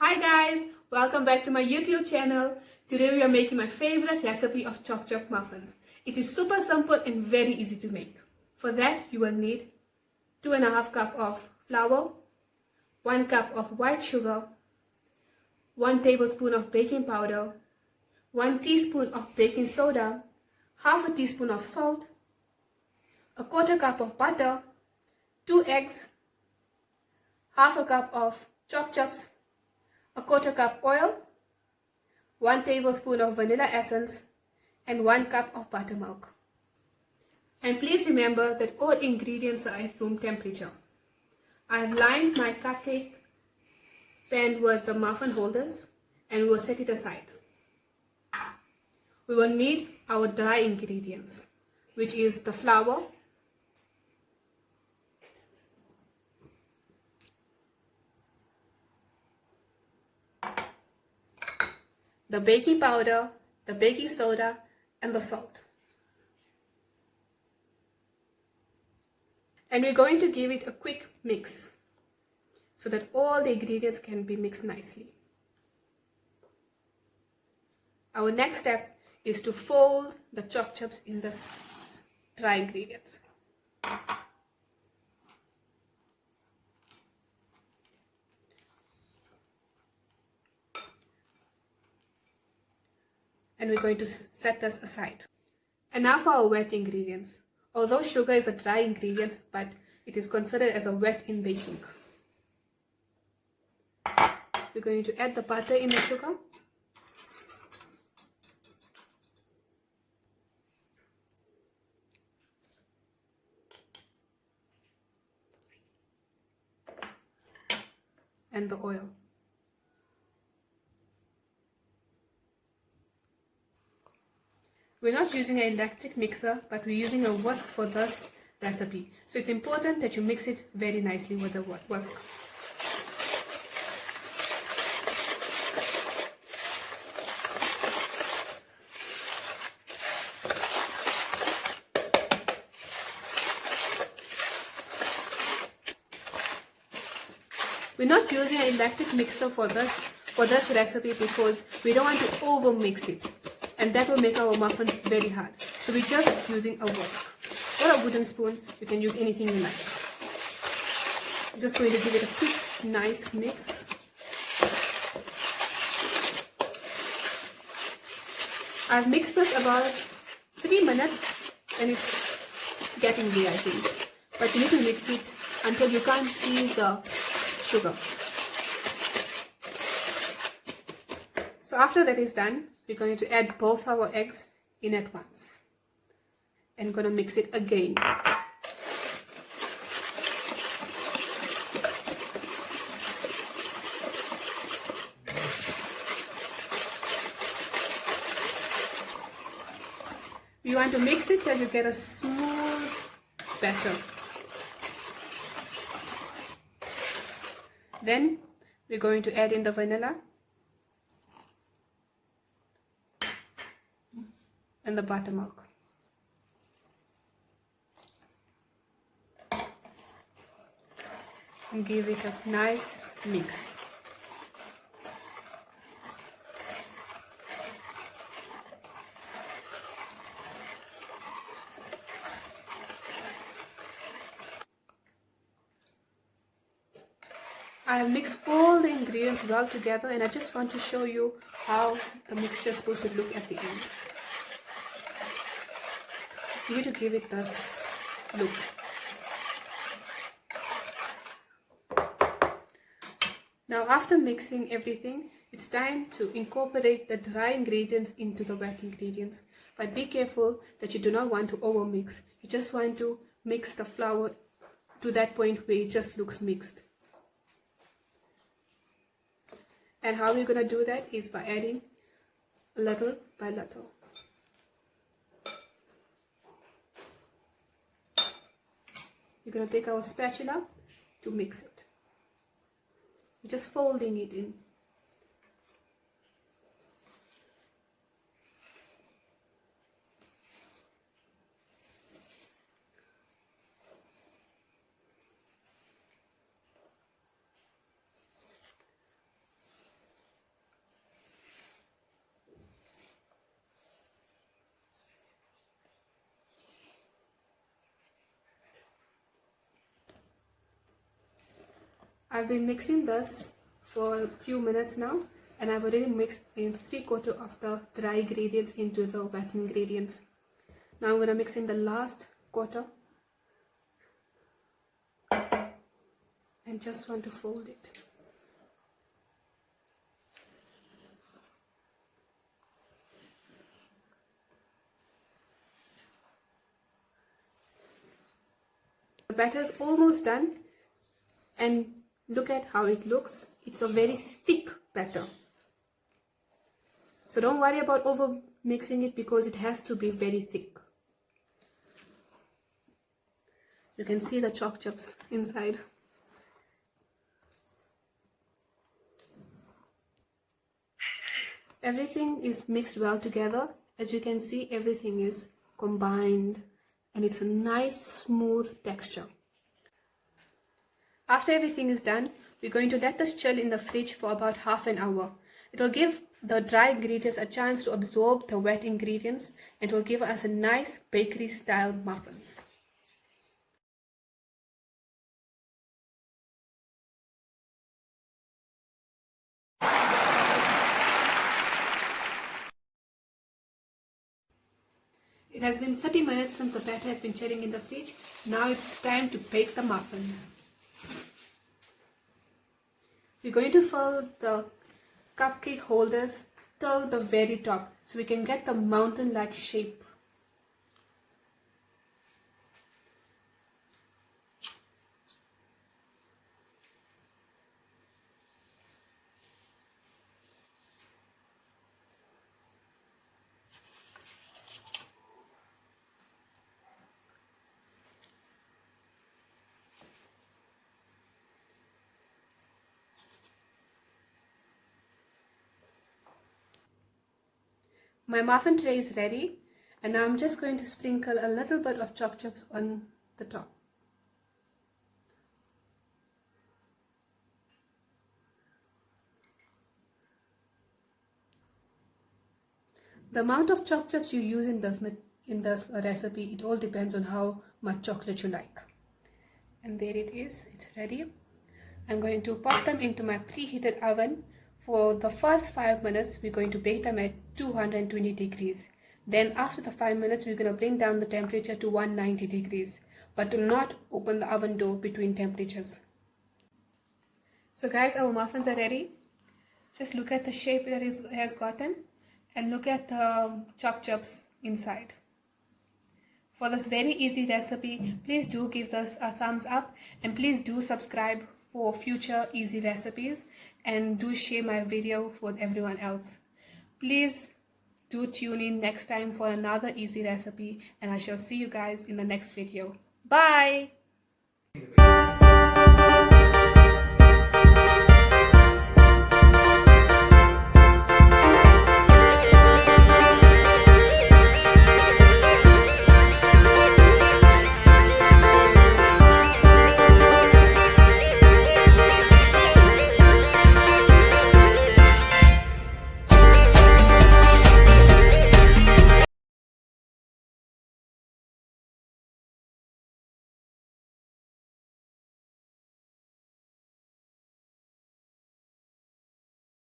Hi guys, welcome back to my YouTube channel. Today we are making my favorite recipe of choc muffins. It is super simple and very easy to make. For that you will need 2.5 cup of flour, 1 cup of white sugar, 1 tablespoon of baking powder, 1 teaspoon of baking soda, half a teaspoon of salt, a 1/4 cup of butter, 2 eggs, half a cup of choc chips, a 1/4 cup oil, 1 tablespoon of vanilla essence, and 1 cup of buttermilk. And please remember that all ingredients are at room temperature. I have lined my cupcake pan with the muffin holders and we will set it aside. We will need our dry ingredients, which is the flour, the baking powder, the baking soda, and the salt. And we're going to give it a quick mix so that all the ingredients can be mixed nicely. Our next step is to fold the choc chips in the dry ingredients. And we're going to set this aside. And now for our wet ingredients. Although sugar is a dry ingredient, but it is considered as a wet in baking. We're going to add the butter in the sugar. And the oil. We're not using an electric mixer, but we're using a whisk for this recipe. So it's important that you mix it very nicely with the whisk. We're not using an electric mixer for this recipe because we don't want to over mix it. And that will make our muffins very hard. So we're just using a whisk or a wooden spoon. You can use anything you like. I'm just going to give it a quick, nice mix. I've mixed this about 3 minutes and it's getting there, I think. But you need to mix it until you can't see the sugar. So after that is done, we're going to add both our eggs in at once and going to mix it again. You want to mix it till you get a smooth batter. Then we're going to add in the vanilla and the buttermilk. And give it a nice mix. I have mixed all the ingredients well together and I just want to show you how the mixture is supposed to look at the end. You need to give it this look. Now after mixing everything, it's time to incorporate the dry ingredients into the wet ingredients. But be careful that you do not want to over mix. You just want to mix the flour to that point where it just looks mixed. And how we're going to do that is by adding little by little. We're going to take our spatula to mix it. We're just folding it in. I've been mixing this for a few minutes now, and I've already mixed in 3/4 of the dry ingredients into the wet ingredients. Now I'm going to mix in the last quarter and just want to fold it. The batter is almost done, and look at how it looks. It's a very thick batter. So don't worry about over mixing it because it has to be very thick. You can see the choc chips inside. Everything is mixed well together. As you can see, everything is combined and it's a nice smooth texture. After everything is done, we're going to let this chill in the fridge for about half an hour. It will give the dry ingredients a chance to absorb the wet ingredients, and it will give us a nice bakery style muffins. It has been 30 minutes since the batter has been chilling in the fridge. Now it's time to bake the muffins. We're going to fill the cupcake holders till the very top so we can get the mountain-like shape. My muffin tray is ready, and now I'm just going to sprinkle a little bit of choc chips on the top. The amount of choc chips you use in this recipe, it all depends on how much chocolate you like. And there it is, it's ready. I'm going to pop them into my preheated oven. For the first 5 minutes, we're going to bake them at 220 degrees. Then after the 5 minutes, we're going to bring down the temperature to 190 degrees. But do not open the oven door between temperatures. So guys, our muffins are ready. Just look at the shape that it has gotten, and look at the choc chips inside. For this very easy recipe, please do give this a thumbs up, and please do subscribe for future easy recipes, and do share my video with everyone else. Please do tune in next time for another easy recipe, and I shall see you guys in the next video. Bye!